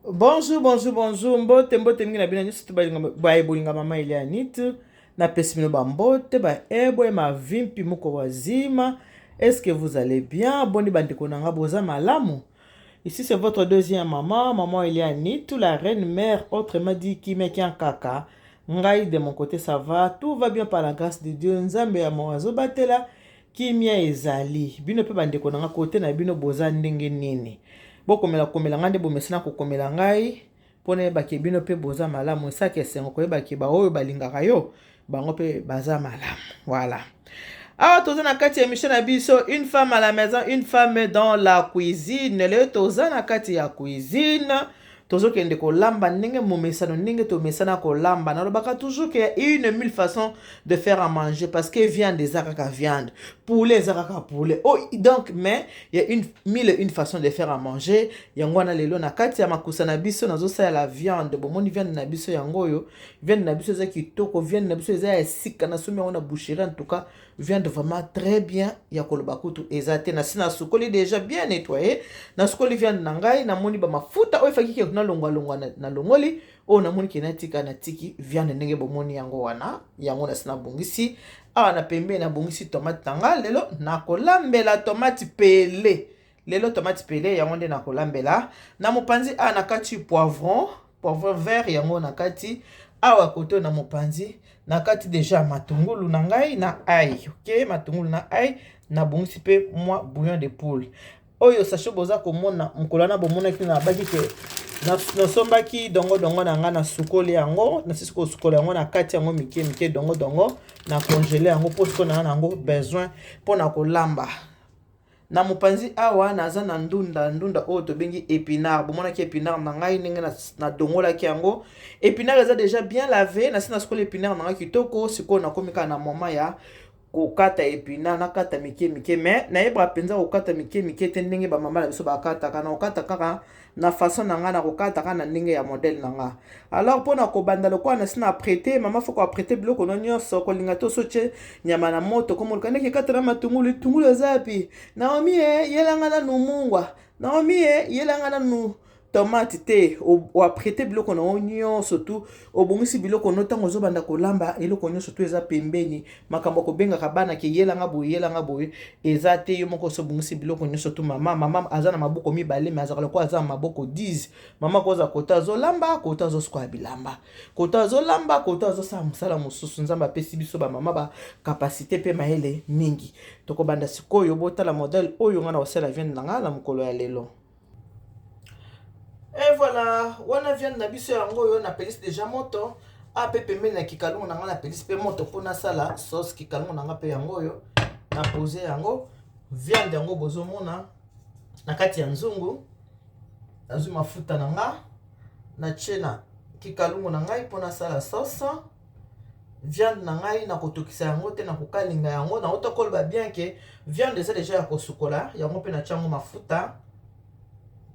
Bonjour, bonjour, bonjour. Mbote, mbote mingi na bina nyusi tu ba bolinga mama Elianitu. Na pesimino ba mbote, ba ebo ma vimpi muko wazima. Est-ce que vous allez bien? Boni bandeko nanga boza malamu. Ici c'est votre deuxième maman, maman Elianitu, la reine mère, autrement dit Kimekian Kaka. Ngai de mon côté ça va, tout va bien par la grâce de Dieu. Nzambe ya moazo batela kimia ezali. Bino pe bandeko nanga côté na bino boza ndenge nini. Bokomela komela ngande bomesina kokomela ngai pona yebaki bino pe boza malamu esaki esengo koyebaki baoyo balingaka yo bango pe baza malamu. Voilà. Awa toza na kati ya émission na biso une femme à la maison, une femme dans la cuisine. Leo toza na kati ya cuisine. Tozokende kolamba ndenge momesano ndenge tomesana kolamba nalobaka toujours qu'il y a une mille façons de faire à manger parce que viande ezaka viande, poulet ezaka poulet. Oh donc mais il y a une façons de faire à manger. Yango na lelo na kati ya makusa na biso nazosa la viande. Bomoni viande na biso yango yo. Viande na biso za kitoko, viande na biso za esika na somi on a boucherie en tout cas. Viande vraiment très bien ya kolobakutu ezate na sina sukoli déjà bien nettoyé. Na sukoli viande na ngai na moni ba mafuta o faki ke na longwa na longoli o na moni ke na tika na tiki viande ndenge bomoni yango wana yango na sina bongisi awa na pembe na bongisi tomate tanga lelo na kolambela tomate pelé lelo tomate pelé yango nde na kolambela na mopanzi a na kati poivron vert yango na kati awa koto na mopanzi na kati déjà matungulu na ngai na ail, ok, matungulu na ail na bongisi pe moi bouillon de poule oyo sachet boza komona mkolana bomona ki na baki ke na sombaki dongo na nga na sukoli yango na sisiko sukoli yango na kati yango mike dongo na congeler yango po siko na yango besoin pona kolamba na mopanzi awa naza na ndunda oyo tobengi épinard bomona ki épinard na ngai ndenge na dongola ki yango épinard eza déjà bien lavé na sina sukoli épinard na ngai kitoko siko na komika na moment ya kokata épinard na kata mike mais na yebra penza kokata mike te ndenge ba mama na biso bakata kana kokata kaka na façon na nga na kokata kana ndenge ya modèle na nga alors pona kobanda lokwa na sina prêter mama faut ko prêter biloko no nyonso kolinga to soche nyama na moto komo kaneke kata na matungulu zapi Naomi yelanga na numungwa Naomi yelanga na nu tomate te o prêter biloko na onyo surtout obongisi biloko no tango zobanda kolamba eloko nyo surtout eza pembeni makambo ko benga kabana ke yelanga boye eza te yo moko so bongisi biloko nyo surtout mama azana maboko mibale mais azaka lokwa azana maboko 10 mama koza kota zo lamba kota zo skwa bilamba kota zo lamba kota zo sa musala mususu nzamba pesi biso ba mama ba capacité pe maele mingi toko banda sikoyo botala modèle oyo ngana osala viande nanga la mukolo ya lelo. Et voilà, wana viande na biso yango yo na pelisi déjà moto a pe pembeni na kikalungu na nga na pelisi pe moto pona sala sauce kikalungu na nga pe yango yo na poser yango viande yango bozomona na kati ya nzungu nazwi mafuta na nga na chena kikalungu na ngai pona sala sauce viande na ngai na kotokisa yango te na kokalinga yango na otokoloba bien que viande eza déjà ya kosukola yango pe na chango mafuta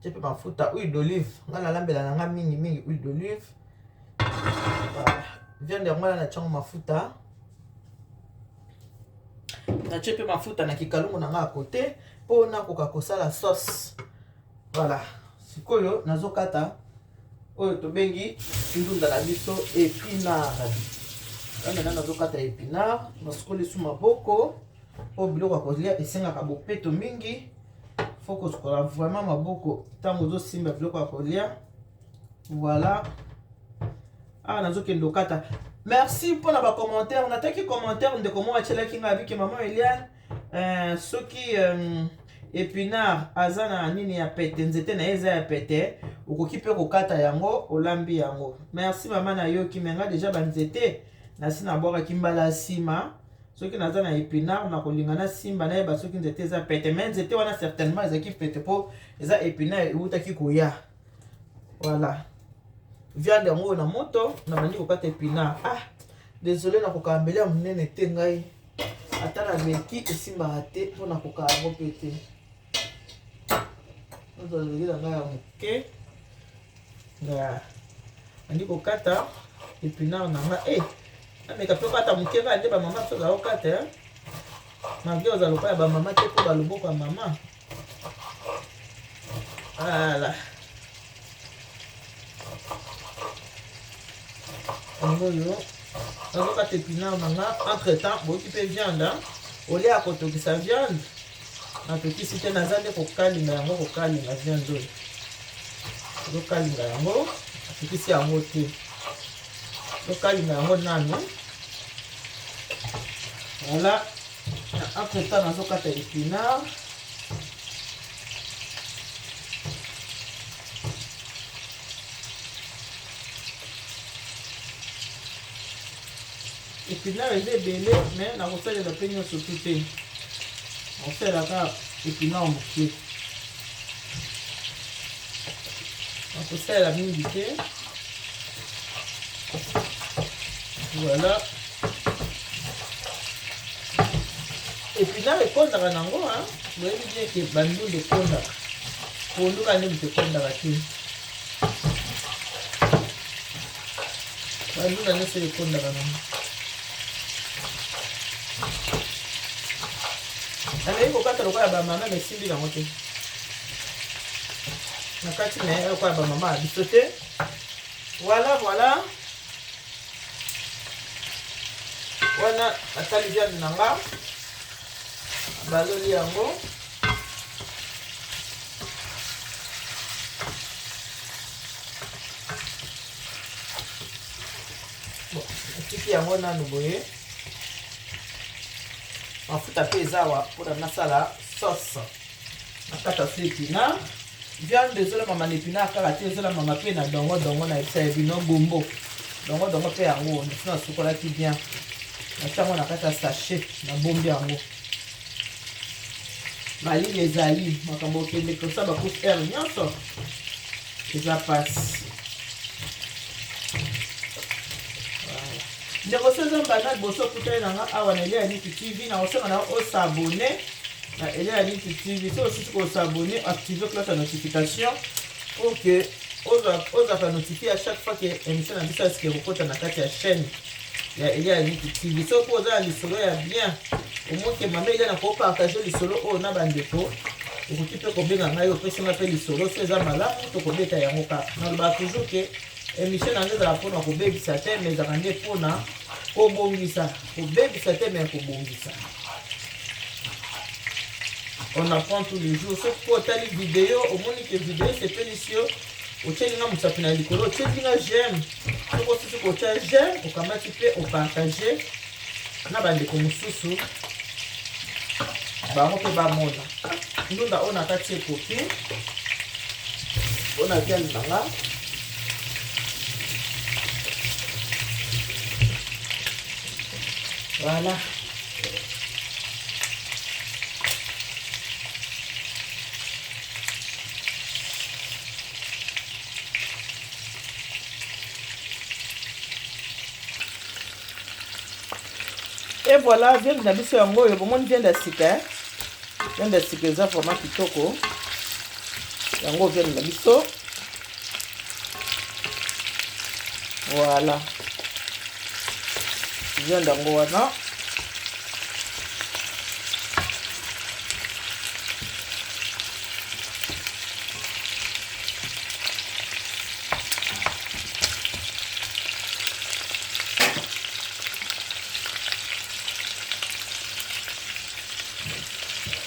peu mafuta huile d'olive ngana lambela na nga mingi huile d'olive viande yango na chango mafuta na chepe mafuta na kikalungu na nga à côté po na koka kosala sauce voilà sikoyo nazokata oyo tobengi ndunda na biso épinard kana nazokata épinard nasikoli su maboko po biloko ya kolia esengaka bopeto mingi faut que tu vraiment maboko tango zo simba biloko ya kolia voilà nazokende kata merci pour na ba commentaire nataki commentaire ndeko mo achelaki nga biki maman Eliane soki épinard azana nini ya pete nzete na eza ya pete ukoki pe kokata yango olambi yango merci mama na yo kimenga déjà banzete na sina bwaka kimbala sima soki naza na épinard na kolingana simba na yeba soki nzete eza pete mais nzete wana certainement ezaki pete po eza épinard eutaki koya voilà viande yango na moto na bandi kokata épinard désolé na kokambela munene te ngai ata na meki esimbaka te mpo na kokaa yango pe te ozolekela ngai ya moke bandi kokata épinard na nga ameka pe kata moke kaka nde bamama so bazokata malgré oza lokola ya bamama te mpo baloboko ya mama voilà ngoyo nazokata épinard nanga. Entre temps boki mpe viande olia akotokisa viande natokisi te naza nde kokalinga yango, kokalinga viande oyo ozokalinga yango, atokisi yango te, ozokalinga yango nano. Voilà, entre temps nazokata épinard. Épinard eza ebele mais nakosalela mpe nyonso tu te, nakosalelaka épinard moke, nakosalela mingi te. Voilà, épinard ekondaka nango, boyebi bien ke bandunda ekondaka, ponduka nde moto ekondaka te, bandunda nyonso ekondaka nango. Nameyi kokata lokola bamama mesimbi nango te, nakati na ye lokola bamama ya biso te. Voilà, voilà, wana natali viande nanga baloli yango. Bon, natiki yango nanu boye, mafuta mpe eza awa mpona nasala sauce. Nakata so épinard, viande ezolamama na épinard kaka te, ezolamama mpe na dongo na ebisa ya bino gombo, dongo mpe yango ndisi nasukolaki bien, natiango na kati ya sachet nabombi yango. Malili ezali makambo okende kosa bakufi aire nyonso eza pasi. Ndeko so eza mbanda liboso kutali nanga awa na Elia Niki TV, na osanga na osabone na Elia Niki TV. So osisi kosabone, activer cloche ya notification pour que ozaka notifié à chaque fois que émission na biso asike kokota na kati ya chaîne ya Elia Niki TV. So po oza na lisolo ya bien omoke mama Elia na kopartage lisolo oyo na bandeko, okoki mpe kobenga ngai opesinga mpe lisolo so eza malamu tokobeta yango kaka. Nalobaka toujours ke émission na ngai ezala mpona kobebisa te, mais ezaka nde mpona kobongisa, kobebisa te mais kobongisa. On apprend tous les jours. Sauf pour tali vidéo, au moins que vidéo c'est délicieux. Au tchélinga mousapi na likolo, au tchélinga j'aime. Sauf aussi ce que j'aime, au kamati pe au partager. Na bandeko mususu. Bango pe ba mona. Ndunda on a kati ekoki. On a bien nanga. Voilà. Et voilà, viande na biso yango yo bomoni viande ya sika. Viande ya sika eza vraiment kitoko. Yango viande na biso. Voilà. Viande yango wana.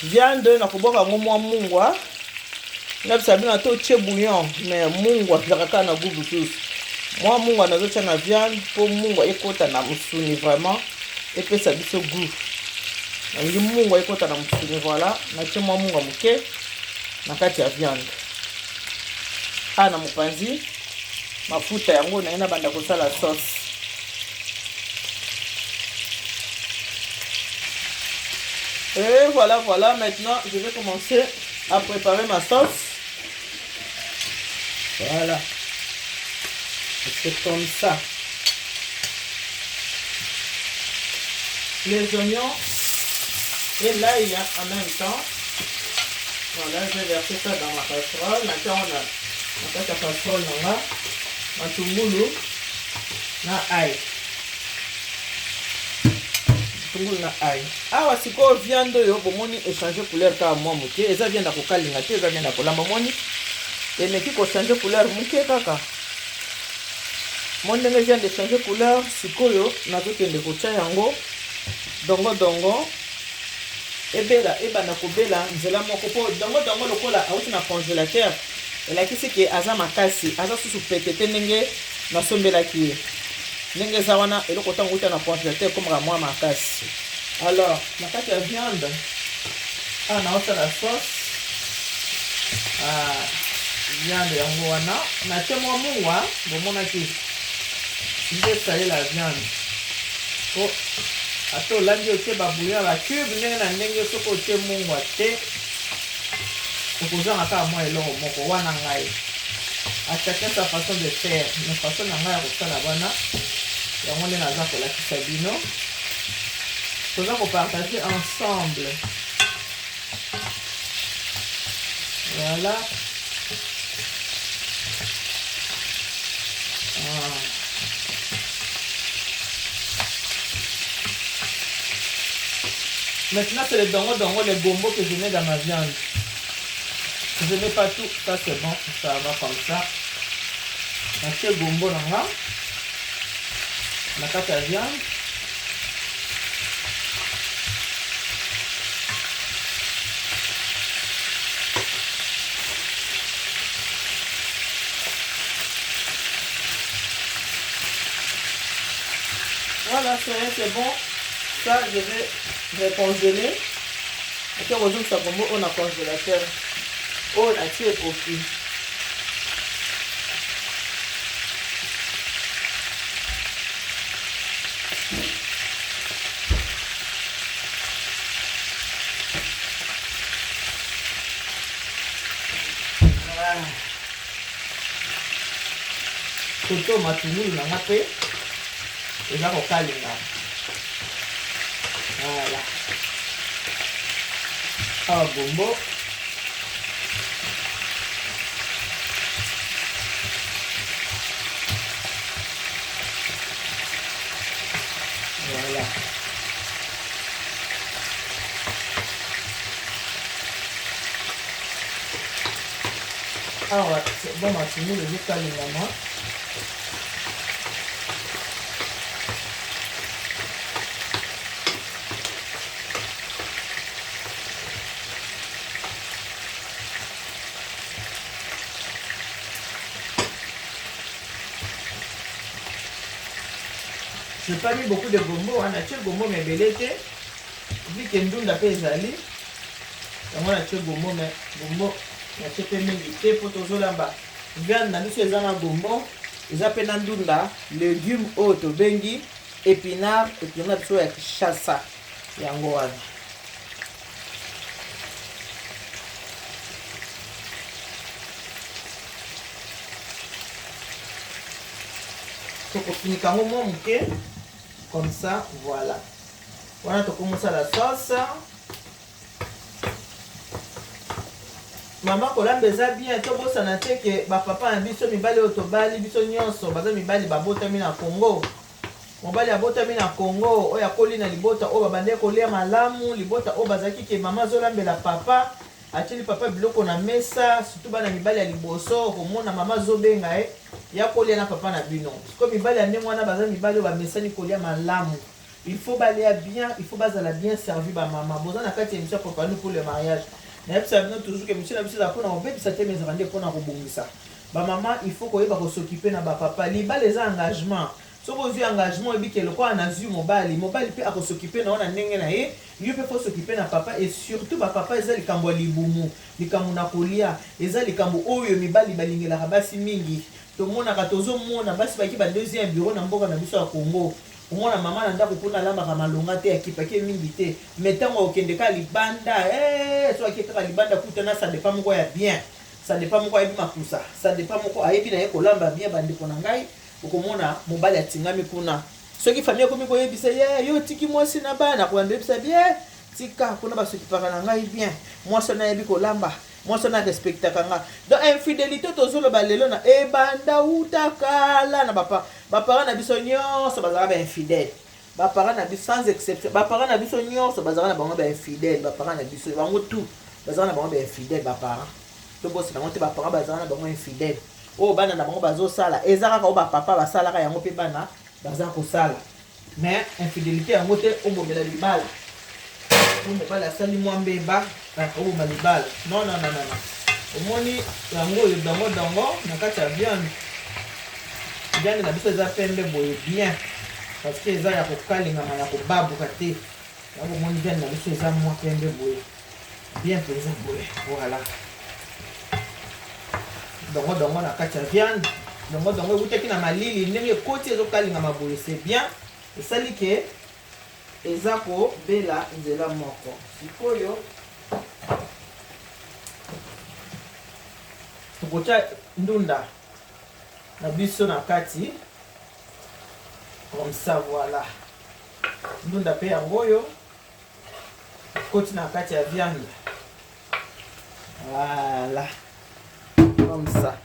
Viande na koboka ngo mwa mungwa. Na sabina to che bouillon, mais mungwa zakaka na goût tous. Moi mungwa nazotia na viande pour mungwa ekota na musuni vraiment et puis ça biso goût. Na ngi mungwa ekota na musuni voilà, na tie mwa mungwa muke na kati ya viande. Na mopanzi mafuta yango na ina banda kosala sauce. Et voilà, maintenant je vais commencer à préparer ma sauce. Voilà. C'est comme ça. Les oignons et l'ail en même temps. Voilà, je vais verser ça dans ma casserole. Maintenant, on a la casserole, on a ma tumulu, na ail. Na ail. Awa siko viande yo bomoni échanger couleur ka mwa muke, eza viande ko kalinga te, eza viande ko lamba moni. Et meki ko changer couleur muke kaka. Mon ndenge vient de changer couleur, sikoyo nazokende kotia yango dongo ebela ebana kobela nzela moko po dongo lokola auti na congélateur elakisi ke aza makasi aza susu petete ndenge nasombelaki ye ndenge eza wana eloko ntango uta na congélateur ekomaka mwa makasi. Alors na kati ya viande awa naosala sauce viande yango wana natie mwa mungwa bomonaki nde sale la viande po ata olandi otie babouillon ba cube ndenge na ndenge soki otie mungwa te okozanga kaka mwa eloko moko wana ngai a chacun sa façon de faire me façon na ngai ya kosala wana yango nde naza kolakisa bino toza kopartage ensemble. Voilà. Maintenant, c'est le dongo, le gombo que je mets dans ma viande. Je ne mets pas tout, ça c'est bon, ça va comme ça. Je mets le gombo dans la carte à viande. Voilà, c'est bon. Ça, je vais congeler. Et on a ça comme on a congélateur. On a tiré profit. Voilà. Toto matungulu na ngape. Et là, on calme là. Voilà. Ah, bombo. Voilà. Alors, c'est bon, maintenant, le calme là. Je n'ai pas mis beaucoup de gombo, on a tué gombo mais belete. Vu que ndunda pe ezali. On a tué gombo mais gombo na tué pe mingi pour toujours là-bas. Viande na biso ezana gombo, eza pe na ndunda, légumes auto bengi, épinards, épinards biso ya Kinshasa. Yango wana. Toko finika ngo mo muke. Comme ça, voilà. Voilà, tu commences à la sauce. Maman, quand on a bien, tu vois, ça n'a été que papa a dit que mibali otobali, biso nyonso, baza mibali babota mina Congo. Mobali abota mina Congo, oya koli na libota, o babande kolia malamu, libota o bazaki ke mama zolambela papa, atili papa biloko na mesa, surtout bana mibali ya liboso, komona mama zobenga ya kolia na papa na bino. Comme mibali ande mwana baza mibali ba mesani kolia malamu. Il faut baler bien, il faut bazala bien servi ba maman. Boza na kati émission pour pour le mariage. Na psa bino toujours que monsieur na biso za pona obebi sa te mes rande pona ko bongisa. Ba maman il faut ko yeba ko s'occuper na ba papa. Li ba les engagements. So ko vu engagement ebi ke lokwa na zu mobali pe a ko s'occuper na ona ndenge na ye. Lui peut faut s'occuper na papa et surtout ba papa ezali kambo libumu, likambo na kolia, ezali kambo oyo mibali balingela basi mingi. Tout le monde a katozo mona basi baki ba deuxième bureau na mboka na biso ya Congo. Omona mama na ndako kuna lamba ka malonga te akipake mingi te. Metango okende ka libanda so akitaka libanda kutana ça dépend moko ya bien. Ça dépend moko ayebi makusa. Ça dépend moko ayebi na ye kolamba bien bandeko na ngai. Okomona mobali atingami kuna. Soki famille komi koyebisa ye yo tiki mwasi na bana ko ndebisa bien. Tika kuna basoki paka na ngai bien. Mwasi na yebi kolamba. Moi, ça n'a respecté kanga. Donc infidélité tozo le balelo na ebanda utakala na papa. Ba parents na biso nyonso bazala ba infidèle. Ba parents na biso sans exception. Ba parents na biso nyonso bazala na bango ba infidèle. Ba parents na biso bango tout bazala na bango ba infidèle ba parents. To boss na monte ba parents bazala na bango infidèle. o bana na bango bazo sala ezaka ka ba papa ba sala ka yango pe bana baza ko sala mais infidélité yango te o bomela libala o mobala sali mwambe ba o bomela libala non non non non omoni yango yo dongo na kati ya viande na biso eza pembe boye bien parce que eza ya kokalingama ya kobabuka te yango omoni viande na biso eza mwa pembe boye bien mpenza boye voilà dongo na kati ya viande dongo eutaki na malili ndenge ekoti ezokalingama boye c'est bien esali ke eza kobela nzela moko sikoyo tokotia ndunda na biso na kati comme ça voilà ndunda pe yango oyo koti na kati ya viande voilà comme ça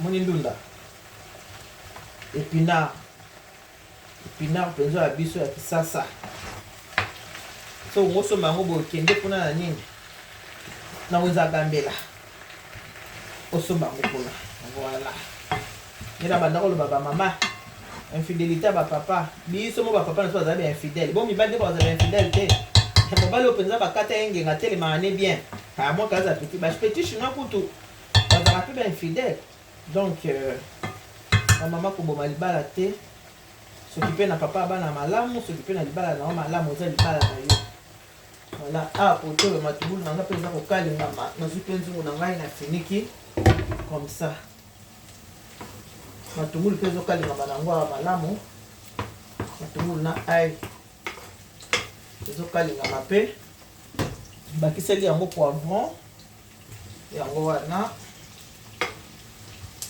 moni ndunda épinard mpenza ya biso ya kisasa so ngosomba yango boye okende mpona na nini na oza gambela osomba yango mpona voilà yena banda koloba bamama infidélité ya bapapa biso mo bapapa na so bazala bainfidèle bo mibali nde bazala bainfidèle te mobali oyo mpenza bakata ye ngenga telemaka ne bien amwaka aza petit bapetit chinois kutu bazalaka mpe bainfidèle donc bamama koboma libala te soki mpe na papa abana malamu soki mpe na libala na yo malamu eza libala na yo voilà awa poto oyo matungulu na nga mpe eza kokalingama nazwi mpe nzungu na ngai na finiki comme ça matungulu mpe ezokalingama nango awa malamu matungulu na ai ezokalingama mpe bakiseli yango poivron yango wana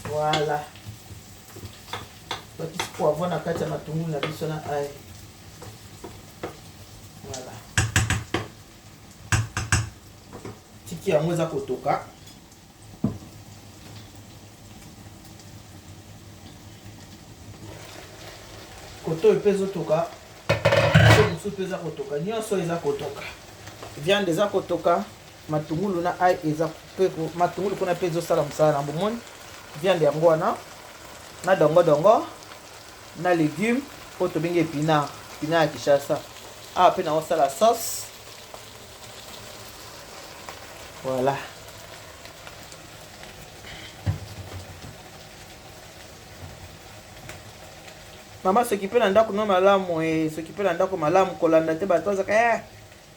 voilà bakisi poivron na kati ya matungulu na biso na ai voilà tiki yango eza kotoka koto oyo mpe ezotoka mosusu mpe eza kotoka nyonso eza kotoka viande eza kotoka matungulu na ai eza mpe matungulu kuna mpe ezosala mosala na bomoni viande yango wana na dongo na légume oyo tobengi épinard ya Kinshasa awa mpe naosala sauce voilà mama soki mpe na ndako no malamu soki mpe na ndako malamu kolanda te bato azaka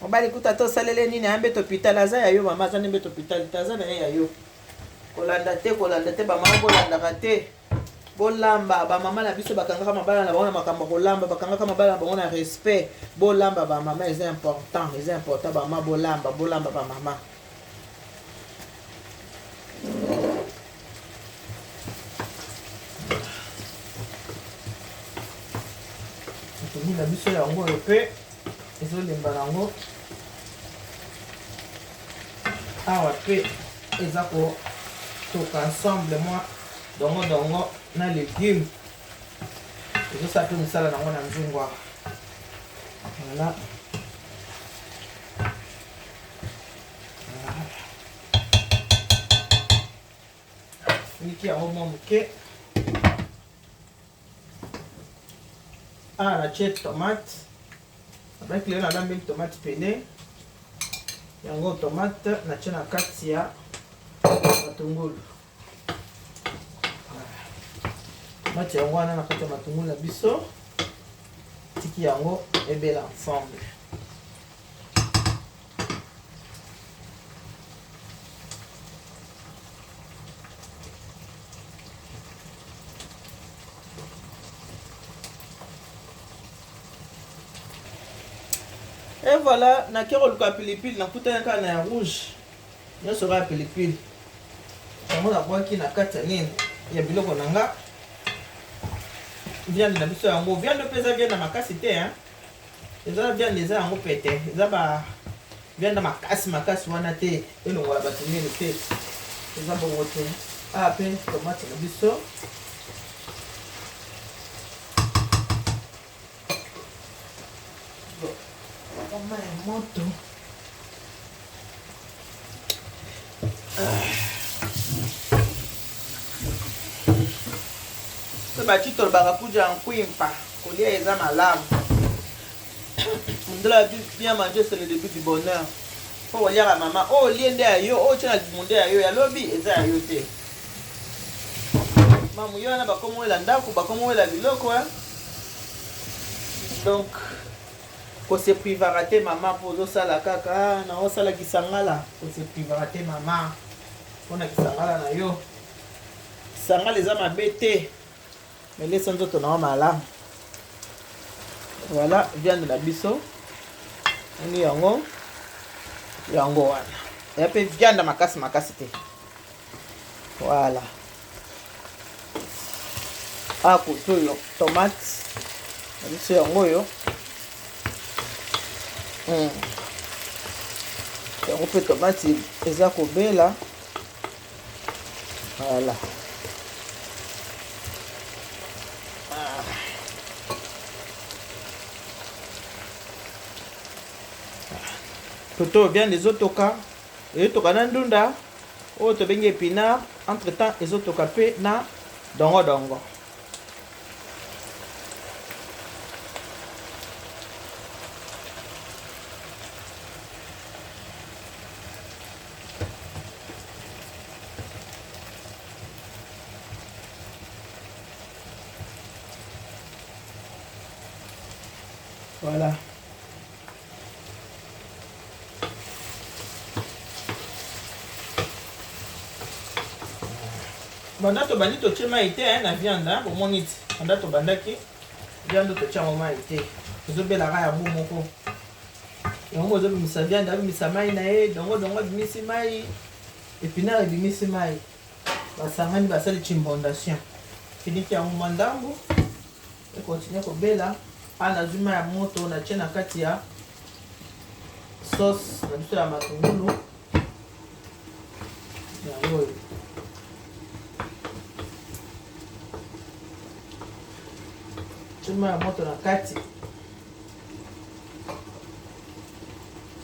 mobali kuta tosalele nini ya mbeto hôpital aza ya yo mama aza nde mbeto hôpital te aza na ye ya yo kolanda te bamama bolandaka te bolamba bamama na biso bakangaka mabala na bango na makambo kolamba bakangaka mabala na bango na respect bolamba bamama eza important bamama bolamba bamama matungulu na biso yango oyo mpe ezolemba nango awa mpe eza kotoka ensemble mwa dongo na légume ezosala mpe mosala nango na nzungu awa voilà niki yango mwa moke awa natie tomate abraki lelo nalambeli tomate pene yango tomate natie na kati ya matungulu tomate yango wana na kati ya matungulu na biso tiki yango ebela ensemble et voilà nakia koluka pilipili nakutani kaka na ya rouge nyonso kaka pilipili yango nabwaki na kati ya nini ya biloko na nga viande na biso yango viande mpe eza viande makasi te eza viande eza yango pete eza ba viande makasi wana te elongola bato mingi te eza bongo te awa mpe tomate na biso kama ya moto bachito bakakuja nkwimpa kolia eza malamu. Ndela bien manger c'est le début du bonheur. Faut lire à maman oh liende ayo oh tena limunde ayo ya lobi eza ayo te. Mamu yo na bakomo la ndako bakomo la biloko hein. Donc ko se privera te maman pour osala kaka na osala kisangala ko se privera te maman. Pona kisangala na yo. Kisangala eza mabete. Mais laisse nzoto na malamu. Voilà, viande na biso. Ni yango. Yango wana. Ya pe viande makasi te. Voilà. Akutu tomate. Biso yango yo. Yango pe tomate eza kobela. Voilà. Toto bien des otoka et toka na ndunda o to bengi épinard entre temps les otoka pe na dongo. Voilà. Banda to bandi to chema ite na viande hein pour monite. Banda to bandaki viande to chama ma ite. Zo bela ga ya bu moko. Yango zo bimisa viande abi misa mai na dongo bimisi mai épinard bimisi mai. Basangani basali chimbondation. Finiki ya mandambu. Et continue ko bela ana zuma ya moto na chena kati ya sauce na biso ya matungulu. Yango chuma ya moto na kati.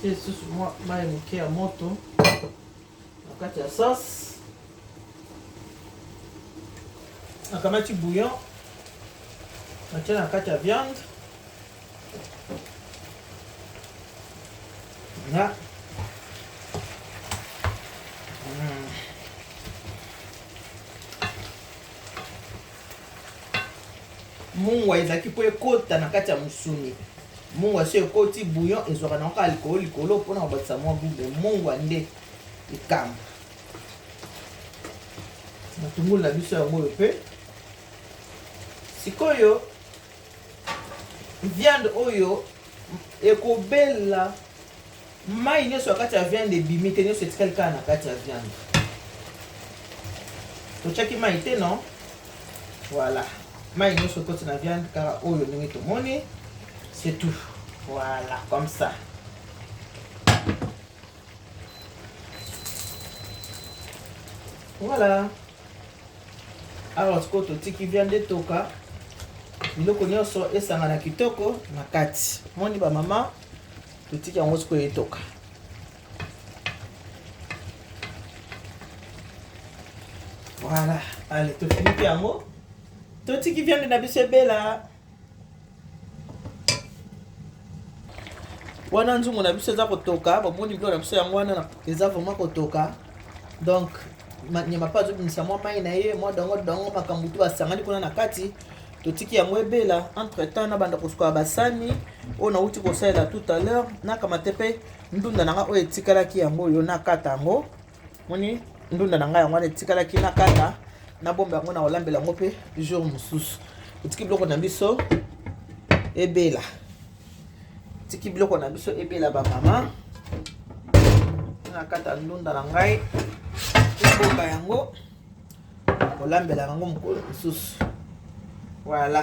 Susu mai moke ya moto na kati ya sauce. Nakamati bouillon. Natia na kati ya viande. Na. Mungwa ezaki po ekota na kati ya musuni. Mungwa so ekoti bouillon ezwaka na ka likolo mpona kobatisa mwa bube. Mungwa nde ekamba. Matungulu na biso yango pe. Sikoyo viande oyo ekobela mai nyonso kati ya viande ebimi te nyonso etikali kaka na kati ya viande. Totiaki mai te non? Voilà. Mais nous sommes côté de la viande car oh le nuit au monde c'est tout. Voilà comme ça. Voilà. Alors ce côté qui vient de toka. Nous connaissons et ça na kitoko na kati. Moni ba maman tout qui en hausse ko toka. Voilà. Allez tout fini puis amo. Toti qui vient de nabiso bela. Wana nzungu na biso za kotoka, ba moni bilo na biso yango wana eza vraiment kotoka. Donc nyama pa zo binisa mwa mai na ye, mwa dongo makambutu basangani kuna na kati. Totiki yango ebela, entre temps na banda kosuka basani, on a uti kosalela tout à l'heure, na kamatepe ndunda nanga o etikalaki yango yo na kata yango. Moni ndunda nanga yango na etikalaki na kata. Na bombe yango na olambela yango pe jour mosusu. Tiki biloko na biso ebela. Tiki biloko na biso ebela ba mama. Na kata ndunda na ngai. Bomba yango olambela yango mokolo mosusu. Voilà.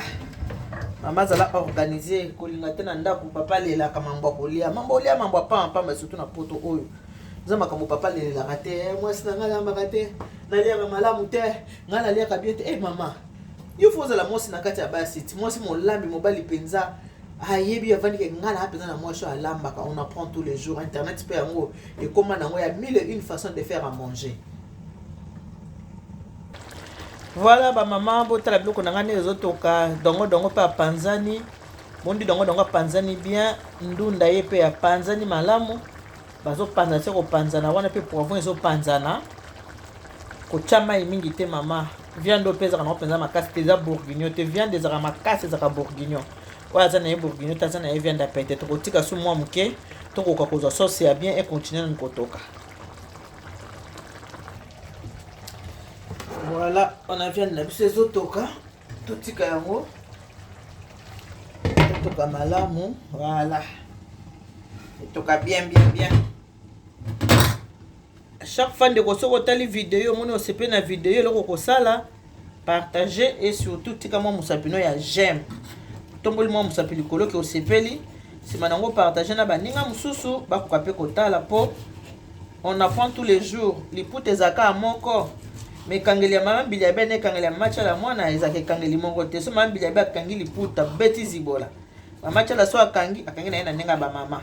Mama zala organiser kolinga te na ndako papa lela ka mambo kolia. Mambo lia mambo pamba surtout na poto oyo. Za makambo papa lela rate moi sina ngala mbakate. Nalia malamu te ngala lia kabiete mama il faut la mosi na kati ya basiti mosi molambi mobali penza ayebi avandi ke ngala apenza na moshi alamba ka on apprend tous les jours internet pe yango et comment nango ya 1001 façons de faire à manger. Voilà ba maman botala biloko na ngane ezotoka dongo pe apanzani mondi dongo apanzani bien ndunda ye pe apanzani malamu bazopanza se kopanzana wana pe poivron ezopanzana kotia mai mingi te mama viande oyo ezaka nango mpenza makasi te eza bourguignon te viande ezaka makasi ezaka bourguignon oyo aza na ye bourguignon te aza na ye viande ya pete tokotika su mwa moke tokoka kozwa sauce ya bien econtinue nani kotoka. Voilà, on a viande na biso ezotoka totika yango toka malamu. Voilà, etoka bien. Chaque fois de koso kotali vidéo moni osepe na vidéo loko kosala partager et surtout tika mwa musapino ya j'aime tomboli mwa musapi likolo ke osepeli sima nango partager na baninga mususu bakoka pe kotala po on apprend tous les jours liputa ezaka moko mais kangeli ya mama mbili ya bene kangeli ya macha la mwana ezaka kangeli moko te so mama mbili ya kangi liputa beti zibola mama cha la so akangi na yena nenga ba mama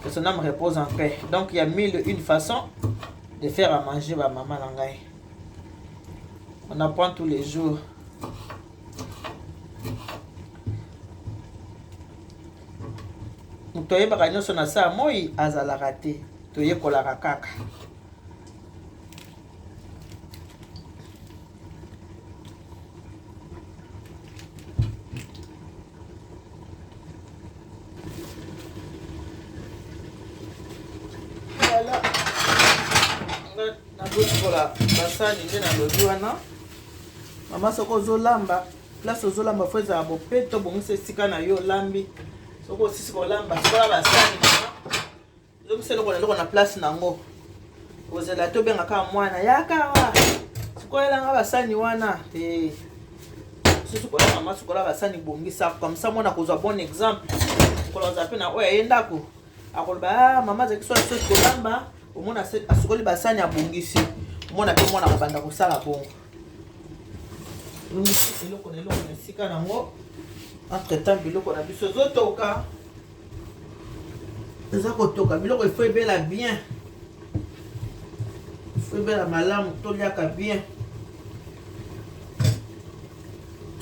que son âme repose en paix. Donc il y a mille une façon de faire à manger ba maman nangai. On apprend tous les jours. Mutoye baka nyonso na saa moi azalaka te toyekolaka kaka. Voilà. Nabotola basani nde nalobi wana mama soko ozolamba place ozolamba fo ezala bopeto bongisa esika na yo olambi soko osisi kolamba sikola basani ozongisa eloko na place nango ozela te obengaka mwana yaka wa sikoyelanga basani wana susu kola mama sikola basani bongisa comme ça mwana kozwa bon exemple kola oza pe na oyo aye ndako akoloba mama azalaki so sosi kolamba omona asukoli basani abongisi omona pe mwana kobanda kosala bongo eloko na esika nango entre temps biloko na biso ezotoka eza kotoka biloko ifo ebela bien ifo ebela malamu toliaka bien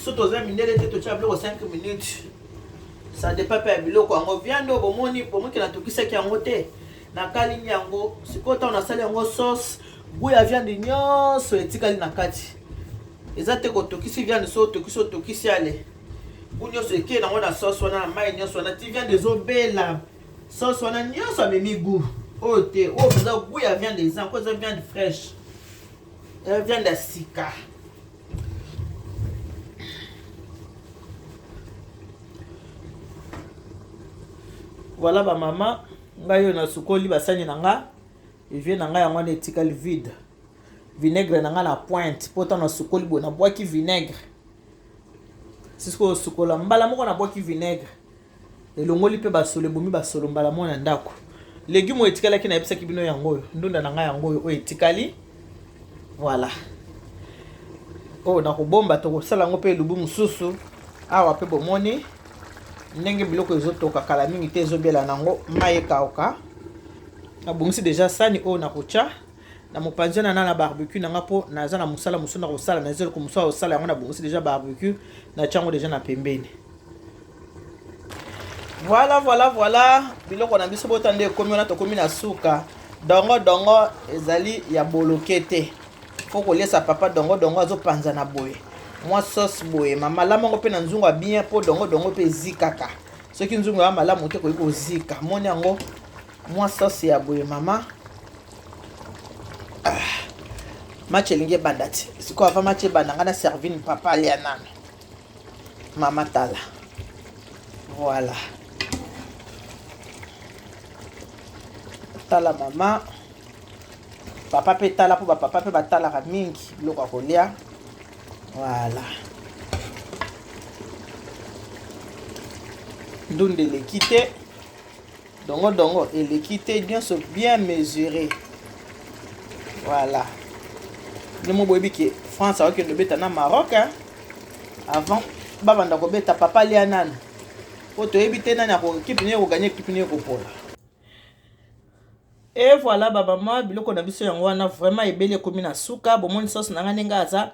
so toza mindele te totia biloko 5 minutes ça dépend pe ya biloko yango viande bomoni bomokela tokisaki yango te nakali yango sikoyo ntango nasali yango sauce goût ya viande nyonso etikali na kati eza te kotokisi viande so otokisi ale goût nyonso ekei nango na sauce wana na mai nyonso wana ti viande ezobela sauce wana nyonso amemi goût oyo te oyo mpenza goût ya viande eza nko eza viande fraîche eza viande ya sika. Voilà ba mama ngai yo na sukoli basani nanga evie nanga yango wana etikali vide vinaigre nanga na pointe pota na sukoli bo na boaki vinaigre siko sukola mbala moko na boaki vinaigre elongoli pe basolo bomi basolo mbala moko na ndako légume etikala ki na ebisaki bino yango yo ndunda nanga yango oyo etikali. Voilà na kobomba to kosala ngo pe lubu mususu awa pe bomoni ndenge biloko ezotoka kala mingi te ezobela nango mai ekauka nabongisi deja sani oyo nakotia na mopanzi na barbecue nanga po naza na musala musu na kosala na ezelo komusala osala yango nabongisi deja barbecue na tiango deja na pembeni. Voilà biloko na biso bota nde ekomi wana tokomi na suka dongo ezali ya boloke te fo kolesa papa dongo azopanza na boye mwa sauce boye mama lamango pe na nzungu ya bien po dongo pe zikaka soki nzungu ya malamu te koyi kozika moni yango mwa sauce ya boye mama match elingi ebanda te sikoyo ava match ebanda nga na servine papa alia nano mama tala. Voilà tala mama papa pe tala po bapapa pe batalaka mingi biloko ya kolia. Voilà ndunde eleki te dongo eleki te nyonso bien mesuré. Voilà ndemo boyebi ke France akokende obeta na Maroc avant babanda kobeta papa alia nani po toyebi te nani akokipe nini ekoganye ekipe nini ekopola. Et voilà ba mama biloko na biso yango wana vraiment ebele ekomi na suka bomoni sauce nanga ndenge aza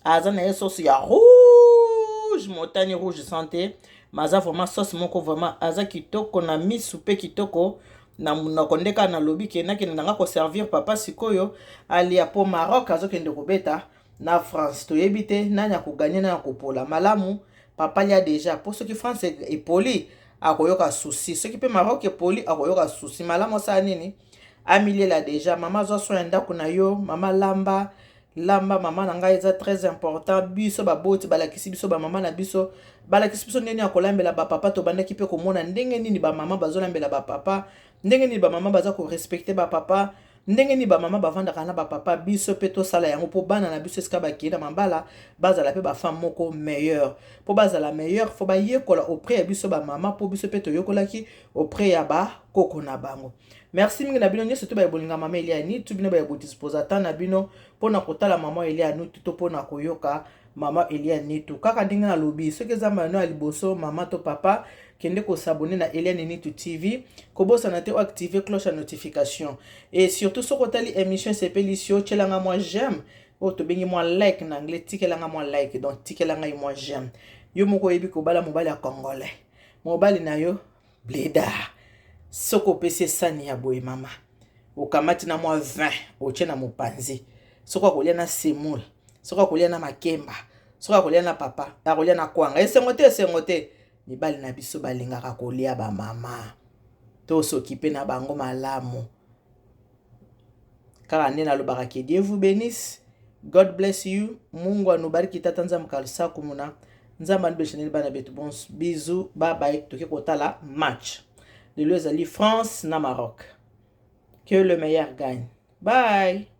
aza na ye sauce ya rouge motani rouge santé maza vraiment sauce moko vraiment aza kitoko na misu pe kitoko na munoko ndeka na lobi ke nakende nanga ko servir papa sikoyo alia po Maroc azokende kobeta na France toyebi te nani akoganye na kopola malamu papa lia déjà po soki France epoli akoyoka souci soki pe Maroc epoli akoyoka souci malamu sa nini amilela déjà mama zo so ndako na yo mama lamba mama na ngai eza très important biso baboti balakisi biso ba mama na biso balakisi biso ndenge akolambela ba papa to bandaki pe komona ndenge nini ba mama bazolambela ba papa ndenge nini ba mama baza ko respecter ba papa ndenge nini ba mama bavandaka na ba papa biso pe to sala yango po bana na biso esika bakenda mambala bazala pe ba femme moko meilleur po bazala meilleur fo ba yekola auprès ya biso ba mama po biso pe to yokolaki auprès ya ba koko na bango. Merci mingi na bino nyonso to bayibolinga mama Elia Nitu bino bayibodispose ata na bino mpona kotala mama Elia Nitu to mpona koyoka mama Elia Nitu kaka ndenge na lobi soki eza mano ya liboso mama to papa kende ko s'abonner na Elia Nitu TV kobosa na te o activer cloche à notification et surtout so kotali émission sepeli sio tchelanga moi j'aime o to bengi moi like na anglais tikelanga moi like donc tikelanga moi j'aime yo moko yebi ko bala mobali ya congolais mobali na yo bleda soko pese sani ya boye mama okamati na mwa 20 otie na mopanzi soko akolia na semoule soko akolia na makemba soko akolia na papa akolia na kwanga esengo te mibali na biso balingaka kolia ba mama to s'occuper na bango malamu kaka nde nalobaka ke Dieu vous bénisse, God bless you, Mungu anubariki tata nzambe kalisa kumuna nzambe anibesheneli bana betu bons bisous bye bye toke kotala match de l'Europe France na Maroc. Que le meilleur gagne. Bye.